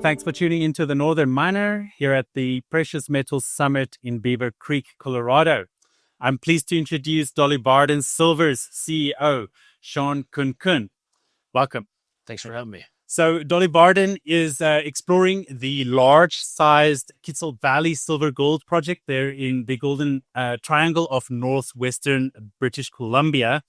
Thanks for tuning into the Northern Miner here at the Precious Metals Summit in Beaver Creek, Colorado. I'm pleased to introduce Dolly Varden Silver's CEO, Sean Kun. Welcome. Thanks for having me. So Dolly Varden is exploring the large-sized Kitsault Valley silver gold project there in the Golden Triangle of northwestern British Columbia.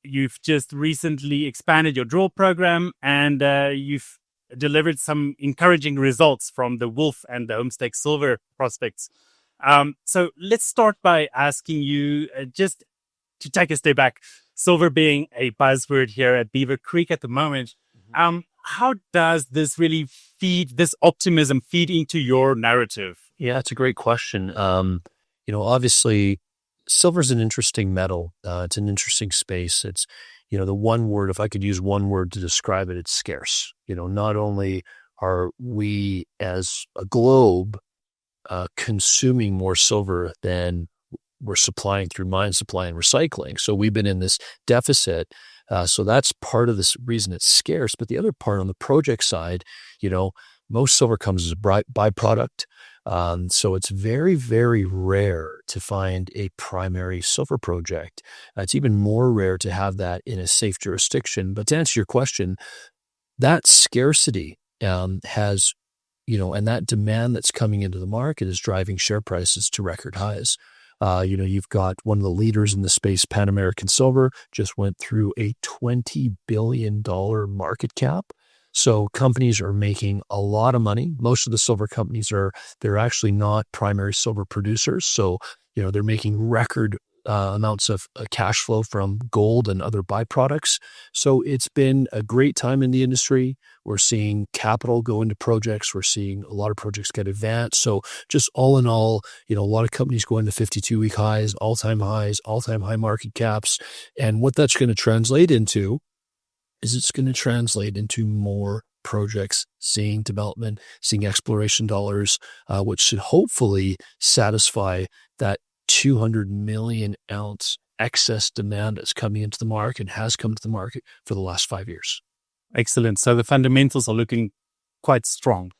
You've just recently expanded your drill program and you've delivered some encouraging results from the Wolf and the Homestake silver prospects. So let's start by asking you just to take a step back, silver being a buzzword here at Beaver Creek at the moment. How does this optimism feed into your narrative? Yeah, it's a great question. Obviously silver is an interesting metal. It's an interesting space. It's, the one word, if I could use one word to describe it, it's scarce. Not only are we as a globe consuming more silver than we're supplying through mine supply and recycling. So we've been in this deficit. So that's part of this reason it's scarce. But the other part on the project side, most silver comes as a byproduct. So it's very, very rare to find a primary silver project. It's even more rare to have that in a safe jurisdiction. But to answer your question, that scarcity has, and that demand that's coming into the market is driving share prices to record highs. You've got one of the leaders in the space, Pan American Silver, just went through a $20 billion market cap. So companies are making a lot of money. Most of the silver companies they're actually not primary silver producers. So, they're making record amounts of cash flow from gold and other byproducts. So it's been a great time in the industry. We're seeing capital go into projects. We're seeing a lot of projects get advanced. So just all in all, a lot of companies go into 52-week highs, all-time high market caps. And what that's going to translate into is it's going to translate into more projects seeing development, seeing exploration dollars, which should hopefully satisfy that 200 million ounce excess demand that's coming into the market and has come to the market for the last 5 years. Excellent. So the fundamentals are looking quite strong.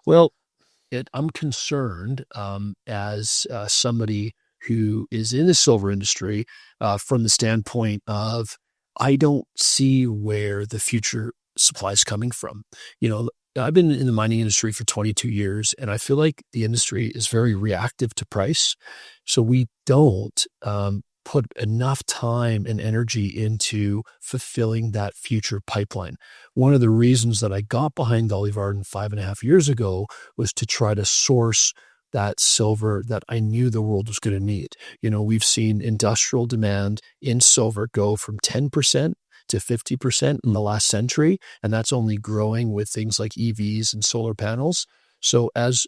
Well, I'm concerned as somebody who is in the silver industry from the standpoint of I don't see where the future supply is coming from. I've been in the mining industry for 22 years, and I feel like the industry is very reactive to price. So we don't put enough time and energy into fulfilling that future pipeline. One of the reasons that I got behind Dolly Varden 5.5 years ago was to try to source that silver that I knew the world was going to need. We've seen industrial demand in silver go from 10% to 50% in the last century, and that's only growing with things like EVs and solar panels. So as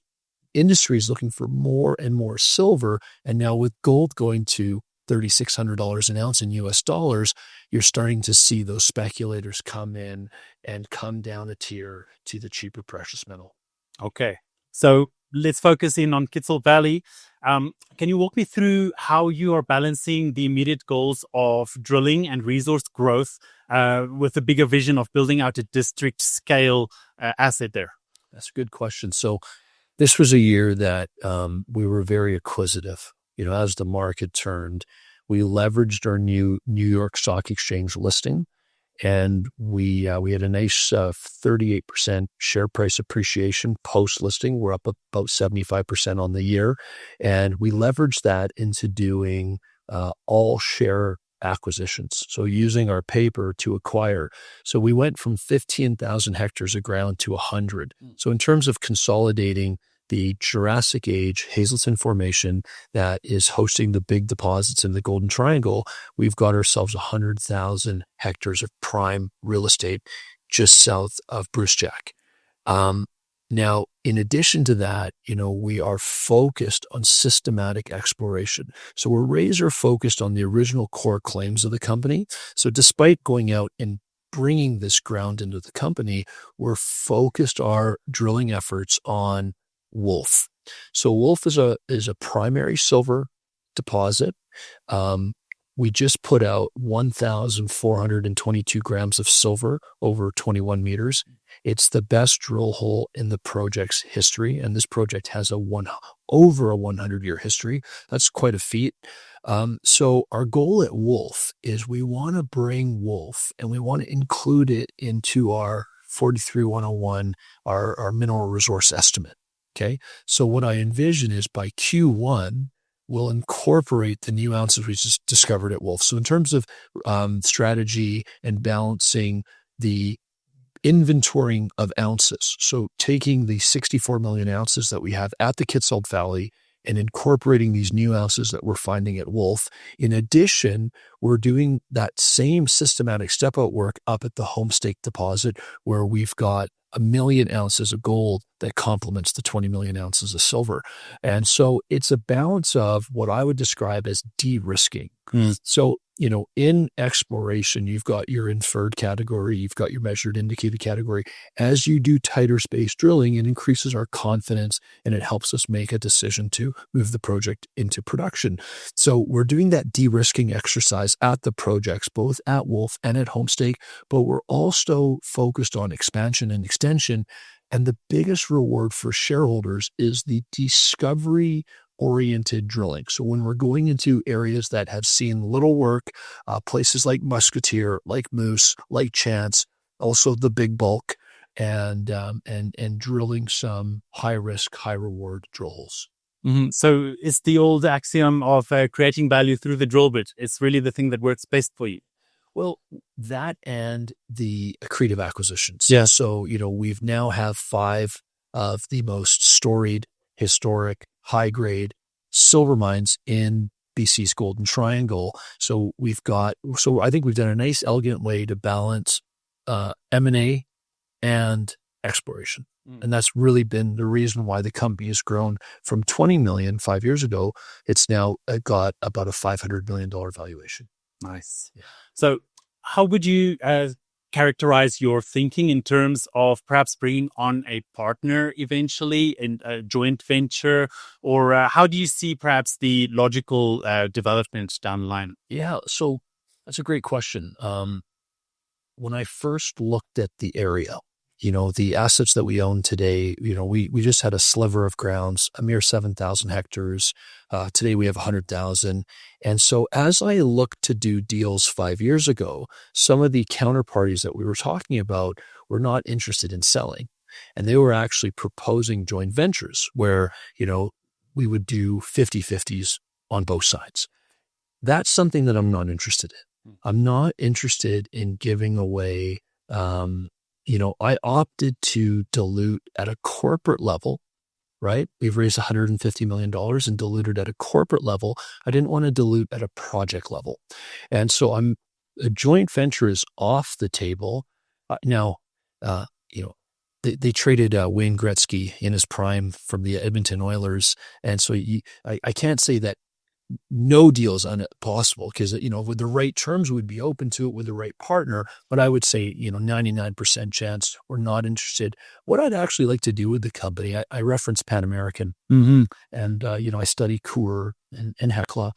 industry is looking for more and more silver, and now with gold going to $3,600 an ounce in US dollars, you're starting to see those speculators come in and come down a tier to the cheaper precious metal. Okay, so let's focus in on Kitsault Valley. Can you walk me through how you are balancing the immediate goals of drilling and resource growth with the bigger vision of building out a district scale asset there? That's a good question. So this was a year that we were very acquisitive. As the market turned, we leveraged our new New York Stock Exchange listing. And we had a nice 38% share price appreciation post-listing. We're up about 75% on the year. And we leveraged that into doing all share acquisitions. So using our paper to acquire. So we went from 15,000 hectares of ground to 100. So in terms of consolidating the Jurassic Age Hazelton Formation that is hosting the big deposits in the Golden Triangle, we've got ourselves 100,000 hectares of prime real estate just south of Brucejack. Now, in addition to that, we are focused on systematic exploration. So we're razor focused on the original core claims of the company. So despite going out and bringing this ground into the company, we're focused our drilling efforts on Wolf. So Wolf is a primary silver deposit. We just put out 1,422 grams of silver over 21 meters. It's the best drill hole in the project's history, and this project has over a 100-year history. That's quite a feat. So our goal at Wolf is we want to bring Wolf, and we want to include it into our 43-101, our mineral resource estimate. Okay, so what I envision is by Q1, we'll incorporate the new ounces we just discovered at Wolf. So in terms of strategy and balancing the inventorying of ounces, so taking the 64 million ounces that we have at the Kitsault Valley and incorporating these new ounces that we're finding at Wolf. In addition, we're doing that same systematic step-out work up at the Homestake deposit, where we've got 1 million ounces of gold that complements the 20 million ounces of silver. And so it's a balance of what I would describe as de-risking. So, in exploration, you've got your inferred category, you've got your measured indicated category. As you do tighter space drilling, it increases our confidence and it helps us make a decision to move the project into production. So we're doing that de-risking exercise at the projects, both at Wolf and at Homestake, but we're also focused on expansion and extension. And the biggest reward for shareholders is the discovery-oriented drilling. So when we're going into areas that have seen little work, places like Musketeer, like Moose, like Chance, also the Big Bulk, and drilling some high-risk, high-reward drill holes. So it's the old axiom of creating value through the drill bit. It's really the thing that works best for you. Well, that and the accretive acquisitions. Yeah. So, we've now have 5 of the most storied, historic, high-grade silver mines in BC's Golden Triangle. So I think we've done a nice, elegant way to balance M&A and exploration. And that's really been the reason why the company has grown from 20 million 5 years ago. It's now got about a $500 million valuation. Nice. Yeah. So how would you characterize your thinking in terms of perhaps bringing on a partner eventually in a joint venture, or how do you see perhaps the logical development down the line? Yeah, so that's a great question. When I first looked at the area, the assets that we own today, we just had a sliver of grounds, a mere 7,000 hectares. Today we have 100,000. And so as I looked to do deals 5 years ago, some of the counterparties that we were talking about were not interested in selling. And they were actually proposing joint ventures where, we would do 50-50s on both sides. That's something that I'm not interested in. I'm not interested in giving away, I opted to dilute at a corporate level, right? We've raised $150 million and diluted at a corporate level. I didn't want to dilute at a project level. And so a joint venture is off the table. They traded Wayne Gretzky in his prime from the Edmonton Oilers. And so I can't say that no deal is possible because, with the right terms, we'd be open to it with the right partner. But I would say, 99% chance we're not interested. What I'd actually like to do with the company, I reference Pan American and, I study Coeur and Hecla.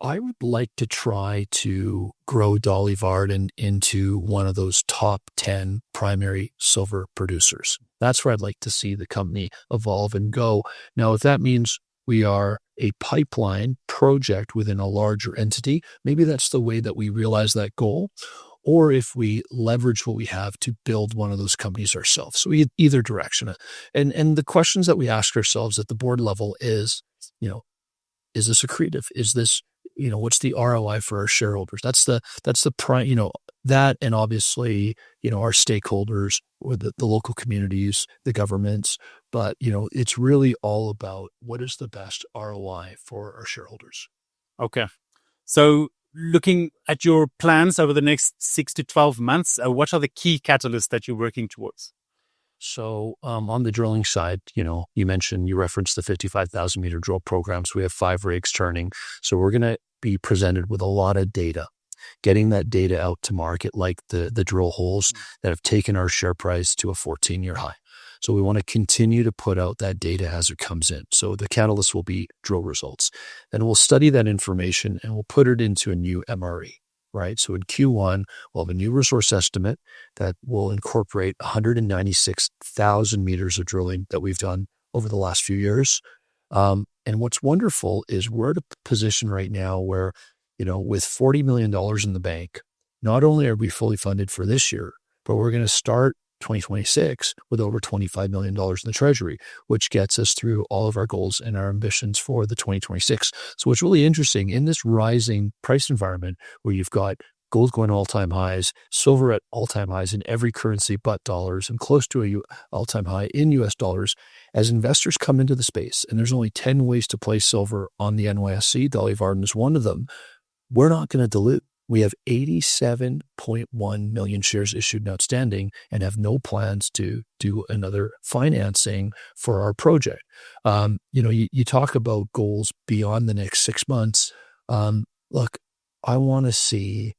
I would like to try to grow Dolly Varden into one of those top 10 primary silver producers. That's where I'd like to see the company evolve and go. Now, if that means we are a pipeline project within a larger entity, maybe that's the way that we realize that goal. Or if we leverage what we have to build one of those companies ourselves. So either direction. And the questions that we ask ourselves at the board level is, is this accretive? Is this, what's the ROI for our shareholders? That's the prime, that, and obviously, our stakeholders or the local communities, the governments. But, it's really all about what is the best ROI for our shareholders. Okay. So looking at your plans over the next 6 to 12 months, what are the key catalysts that you're working towards? So on the drilling side, you referenced the 55,000 meter drill programs. We have 5 rigs turning. So we're going to be presented with a lot of data, getting that data out to market, like the drill holes that have taken our share price to a 14-year high. So we want to continue to put out that data as it comes in. So the catalyst will be drill results. Then we'll study that information and we'll put it into a new MRE, right? So in Q1, we'll have a new resource estimate that will incorporate 196,000 meters of drilling that we've done over the last few years. And what's wonderful is we're at a position right now where, with $40 million in the bank, not only are we fully funded for this year, but we're going to start 2026 with over $25 million in the treasury, which gets us through all of our goals and our ambitions for the 2026. So what's really interesting in this rising price environment where you've got gold going all-time highs, silver at all-time highs in every currency but dollars, and close to a all-time high in US dollars, as investors come into the space, and there's only 10 ways to play silver on the NYSE, Dolly Varden is one of them, we're not going to dilute. We have 87.1 million shares issued and outstanding and have no plans to do another financing for our project. You talk about goals beyond the next 6 months. Look, I want to see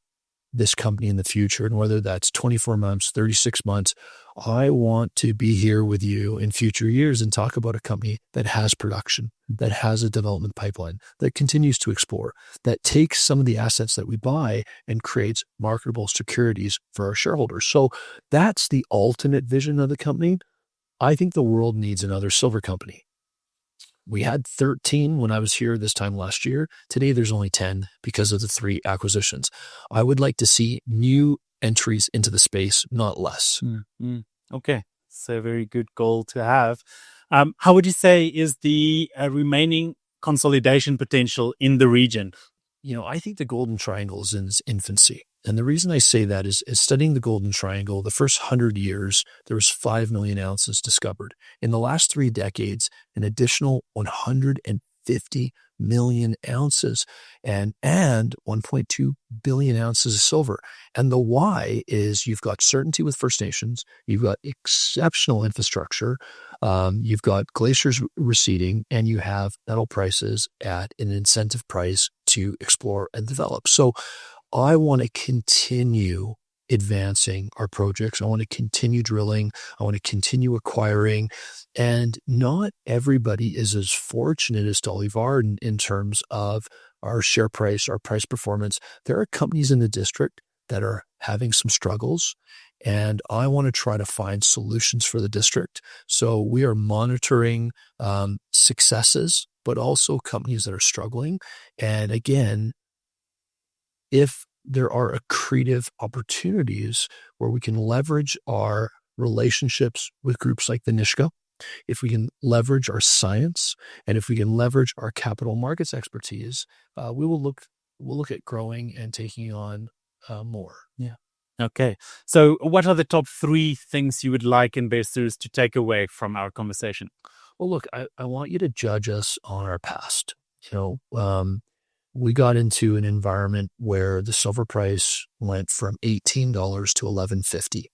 this company in the future, and whether that's 24 months, 36 months, I want to be here with you in future years and talk about a company that has production, that has a development pipeline, that continues to explore, that takes some of the assets that we buy and creates marketable securities for our shareholders. So that's the ultimate vision of the company. I think the world needs another silver company. We had 13 when I was here this time last year. Today, there's only 10 because of the 3 acquisitions. I would like to see new entries into the space, not less. Okay. It's a very good goal to have. How would you say is the remaining consolidation potential in the region? I think the Golden Triangle is in its infancy. And the reason I say that is studying the Golden Triangle, the first 100 years, there was 5 million ounces discovered. In the last 3 decades, an additional 150 million ounces and 1.2 billion ounces of silver. And the why is you've got certainty with First Nations, you've got exceptional infrastructure, you've got glaciers receding, and you have metal prices at an incentive price to explore and develop. So I want to continue advancing our projects. I want to continue drilling. I want to continue acquiring. And not everybody is as fortunate as Dolly Varden in terms of our share price, our price performance. There are companies in the district that are having some struggles, and I want to try to find solutions for the district. So we are monitoring successes, but also companies that are struggling. And again, if there are accretive opportunities where we can leverage our relationships with groups like the NYSE-A, if we can leverage our science, and if we can leverage our capital markets expertise, we'll look at growing and taking on more. Yeah. Okay. So what are the top 3 things you would like investors to take away from our conversation? Well, look, I want you to judge us on our past. We got into an environment where the silver price went from $18 to $11.50,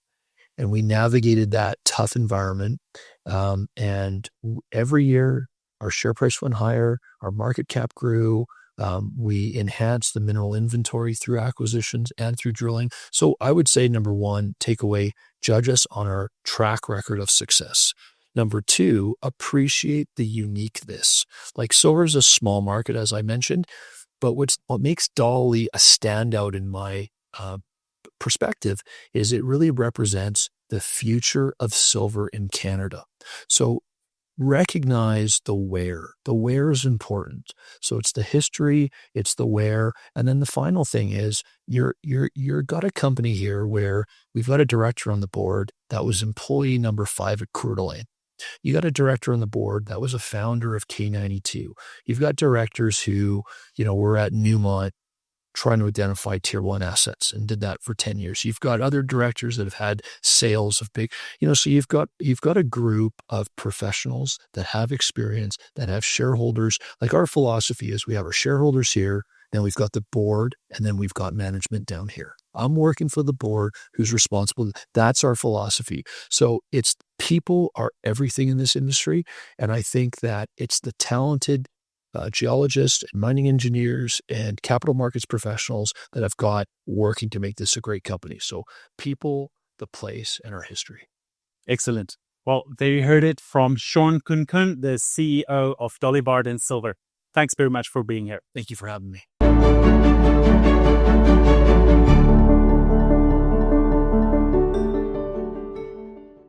and we navigated that tough environment. And every year, our share price went higher, our market cap grew. We enhanced the mineral inventory through acquisitions and through drilling. So I would say, number 1, takeaway, judge us on our track record of success. Number 2, appreciate the uniqueness. Like silver is a small market, as I mentioned, but what makes Dolly a standout in my perspective is it really represents the future of silver in Canada. So recognize the where. The where is important. So it's the history, it's the where, and then the final thing is you're got a company here where we've got a director on the board that was employee number 5 at Coeur d'Alene. You got a director on the board that was a founder of K92. You've got directors who, were at Newmont trying to identify tier 1 assets and did that for 10 years. You've got other directors that have had sales of big, so you've got a group of professionals that have experience, that have shareholders. Like our philosophy is we have our shareholders here, then we've got the board, and then we've got management down here. I'm working for the board who's responsible. That's our philosophy. So it's people are everything in this industry. And I think that it's the talented geologists and mining engineers and capital markets professionals that I've got working to make this a great company. So people, the place, and our history. Excellent. Well, there you heard it from Sean Kunkun, the CEO of Dolly Varden Silver. Thanks very much for being here. Thank you for having me.